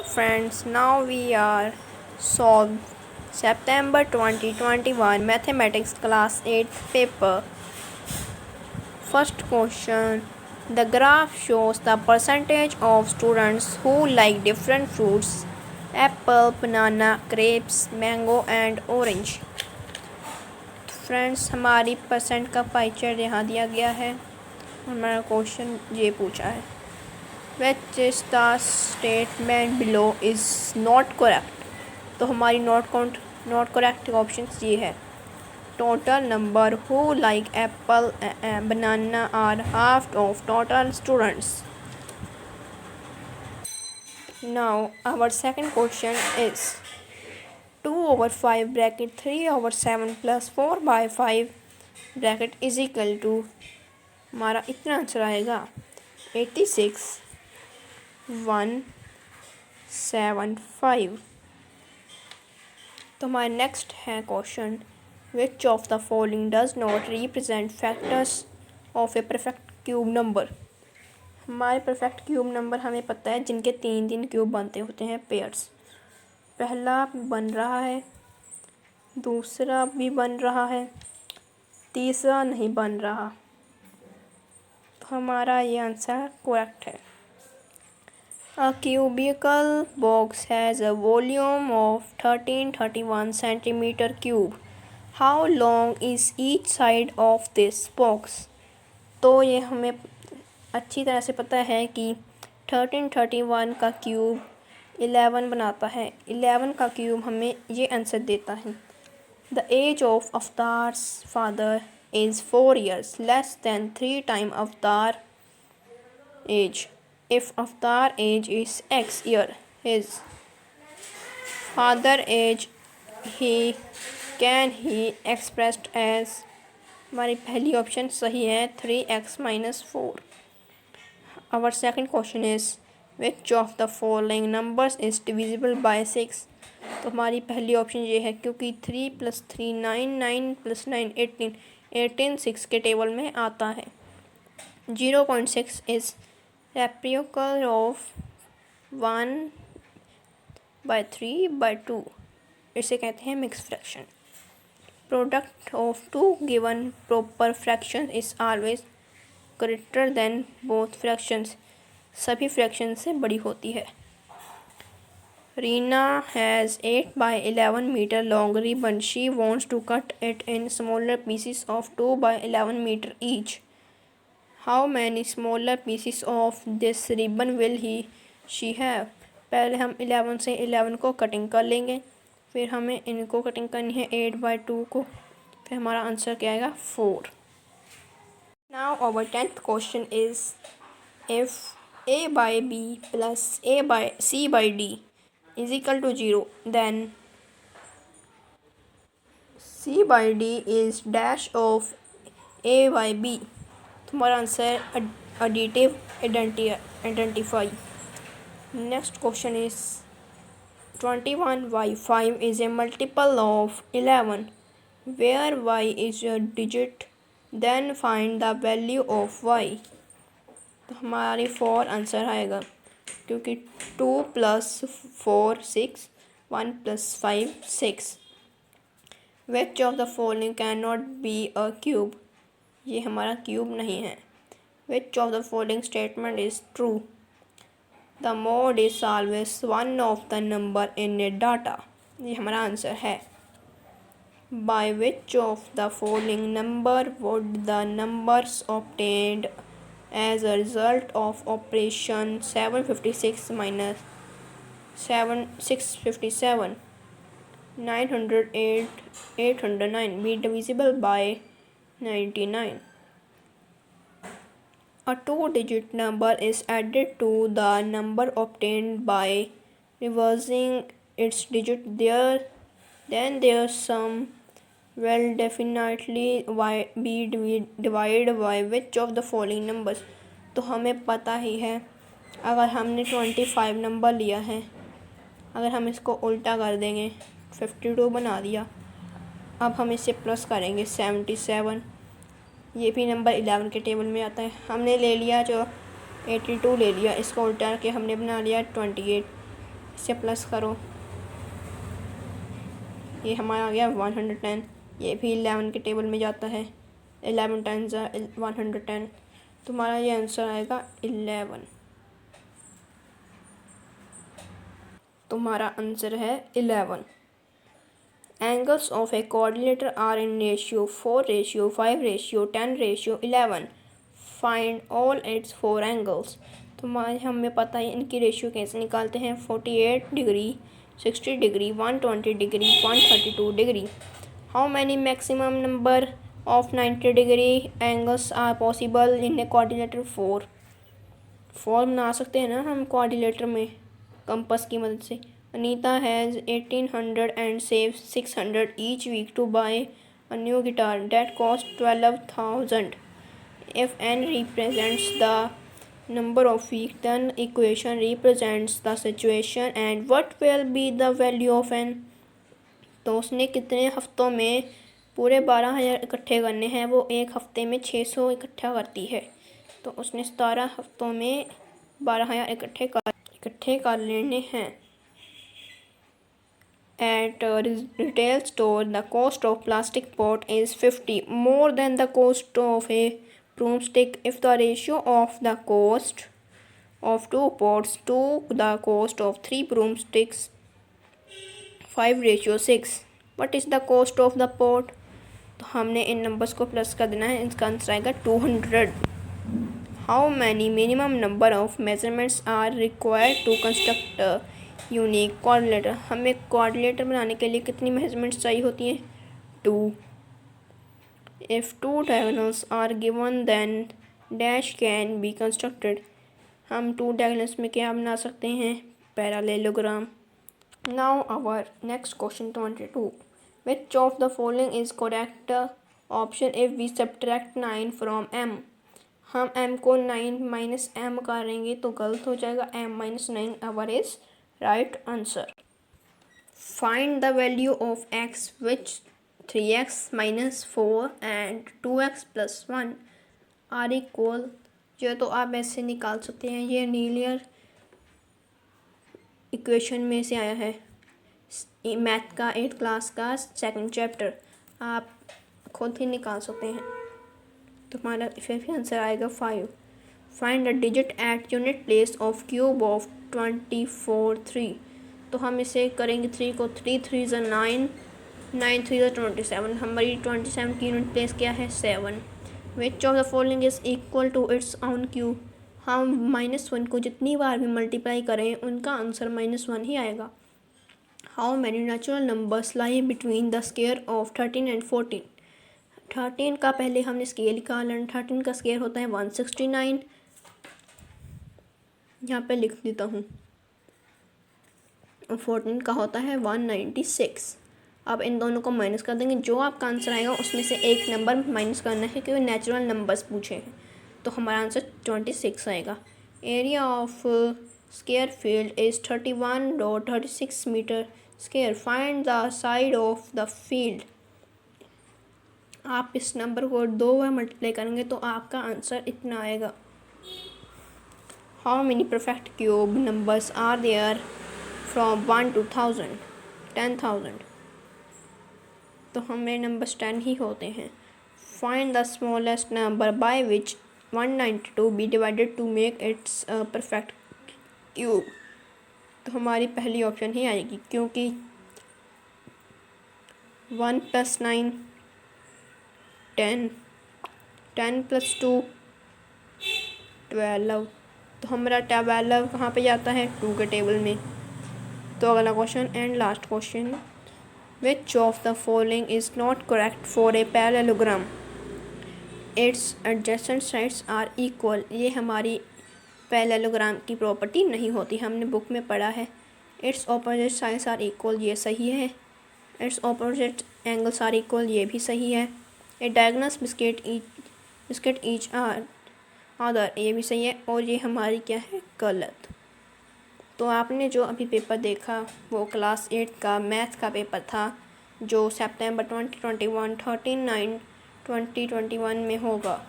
friends, now we are solve September 2021 Mathematics Class 8 paper. First question. The graph shows the percentage of students who like different fruits: apple, banana, grapes, mango and orange. Friends, हमारी percent का pie chart यहाँ दिया गया है। हमारा question ये पूछा है, which is the statement below is not correct। तो हमारी नॉट करेक्ट ऑप्शन ये है। Total number who like apple banana are half of total students. Now our second question is 2/5 bracket 3/7 plus 4/5 bracket is equal to, हमारा इतना answer आएगा 86,175। तो हमारा next है question, which of the following does not represent factors of a perfect cube number. हमारे perfect cube number हमें पता है जिनके 3 क्यूब बनते होते हैं पेयर्स। पहला बन रहा है, दूसरा भी बन रहा है, तीसरा नहीं बन रहा। तो हमारा ये आंसर करेक्ट है। A cubical box has a volume of 1331 centimeter cube. How long is each side of this box? तो ये हमें अच्छी तरह से पता है कि 1331 का क्यूब 11 बनाता है। 11 का क्यूब हमें ये आंसर देता है। The age of Avatar's father is 4 years, less than 3 times Avatar age. If Avatar age is X year, his father age can he expressed as, हमारी पहली ऑप्शन सही है 3x-4। Our second question is, which of the following numbers is divisible by 6? तो हमारी पहली option ये है, क्योंकि 3 + 3 9, 9 + 9 18, 18 6 के टेबल में आता है। 0.6 इज रेसिप्रोकल ऑफ 1/3/2, इसे कहते हैं mix fraction. Product of 2 given proper fraction is always greater than both fractions, सभी फ्रैक्शन से बड़ी होती है। Reena has 8/11 metre long ribbon, she wants to cut it in smaller pieces of 2/11 meter each. How many smaller pieces of this ribbon will she have? पहले हम 11 से 11 को cutting कर लेंगे, फिर हमें इनको कटिंग करनी है 8/2 को, फिर हमारा आंसर क्या आएगा 4। Now our 10th question is, if a/b plus c/d is equal to 0, then c/d is dash of a/b। तुम्हारा answer additive identify। Next question is 21/5 is a multiple of 11 where y is a digit, then find the value of y। तो हमारी 4 answer आएगा, क्योंकि 2 + 4 6, 1 + 5 6। Which of the following cannot be a cube? ये हमारा cube नहीं है। Which of the following statement is true? The mode is always one of the number in a data, ये हमारा आंसर है। By which of the following number would the numbers obtained as a result of operation 756 minus 657 908 809 be divisible by 99? A 2-digit number is added to the number obtained by reversing its digit, then their sum will definitely be divided by which of the following numbers? तो हमें पता ही है, अगर हमने 25 number लिया है, अगर हम इसको उल्टा कर देंगे 52 बना दिया, अब हम इसे प्लस करेंगे 77, ये भी नंबर 11 के टेबल में आता है। हमने ले लिया जो 82 ले लिया, इसको उल्टा के हमने बना लिया 28, इसे प्लस करो, ये हमारा आ गया 110। ये भी 11 के टेबल में जाता है, 11 टाइम्स 110। तुम्हारा ये आंसर आएगा 11। तुम्हारा आंसर है 11। Angles of a quadrilateral are in ratio 4 ratio 5 ratio 10 ratio 11. Find all its 4 angles. तुम्हारे हमें पता है इनकी रेशियो कैसे निकालते हैं। 48 degree, 60 degree, 120 degree, 132 degree. How many maximum number of 90 degree angles are possible in a quadrilateral? 4 बना सकते हैं ना हम quadrilateral में कंपास की मदद से। Anita has 1800 and saves 600 each week to buy a new guitar that costs 12,000. If n represents the number of weeks, then equation represents the situation and what will be the value of n? तो उसने कितने हफ्तों में पूरे 12,000 इकट्ठे करने हैं। वो एक हफ्ते में 600 इकट्ठा करती है, तो उसने 17 हफ्तों में 12,000 इकट्ठे कर लेने हैं। At a retail store, the cost of plastic pot is 50 more than the cost of a broomstick if the ratio of the cost of 2 pots to the cost of 3 broomsticks 5:6. What is the cost of the pot? तो हमने इन numbers को plus कर देना है। इसका answer आएगा 200. How many minimum number of measurements are required to construct a unique quadrilateral? हमें quadrilateral बनाने के लिए कितनी मेजरमेंट्स चाहिए होती हैं? 2. If 2 diagonals are given then dash can be constructed. हम 2 diagonals में क्या बना सकते हैं? Parallelogram. Now our next question 22. Which of the following is correct option if we subtract 9 from m? हम m को 9 माइनस m करेंगे तो गलत हो जाएगा। m minus 9 our is right answer. Find the value of x which 3x minus 4 and 2x plus 1 are equal. जो तो आप ऐसे निकाल सकते हैं, ये लीनियर इक्वेशन में से आया है, मैथ का 8th क्लास का 2nd चैप्टर। आप खुद ही निकाल सकते हैं। तुम्हारा फिर आंसर आएगा 5. Find the digit at unit place of cube of 24 3. तो हम इसे करेंगे 3 को 3 3 ज़ा 9, 9 3 ज़ा 27। हमारी 27 की यूनिट प्लेस क्या है? 7. Which of the following is equal to its own cube? हम -1 को जितनी बार भी मल्टीप्लाई करें उनका आंसर -1 ही आएगा। How many natural numbers lie between the square of 13 and 14? 13 का पहले हमने स्केयर निकाला। 13 का स्केयर होता है 169। यहाँ पे लिख देता हूँ। 14 का होता है 196। अब इन दोनों को माइनस कर देंगे। जो आपका आंसर आएगा उसमें से एक नंबर माइनस करना है क्योंकि नेचुरल नंबर्स पूछे हैं। तो हमारा आंसर 26 आएगा। Area of square field is 31.36 metre square. Find the side of the field. आप इस नंबर को 2 बार मल्टीप्लाई करेंगे तो आपका आंसर इतना आएगा। How many perfect cube numbers are there from 1 to 1000? 10,000। तो हमें नंबर्स 10 ही होते हैं। Find the smallest number by which 192 be divided to make its perfect cube. तो हमारी पहली ऑप्शन ही आएगी क्योंकि 1 + 9 10, 10 + 2 12। तो हमारा 12 कहाँ पे जाता है? 2 के टेबल में। तो अगला question and last question, which of the following is not correct for a parallelogram? Its adjacent sides are equal. ये हमारी पैरेललोग्राम की प्रॉपर्टी नहीं होती, हमने बुक में पढ़ा है। Its opposite sides are equal, ये सही है। Its opposite angles are equal, ये भी सही है। A diagonal bisect each are other, ये भी सही है। और ये हमारी क्या है? गलत। तो आपने जो अभी पेपर देखा वो क्लास 8 का मैथ का पेपर था जो सितंबर 2021 13/9/2021 में होगा।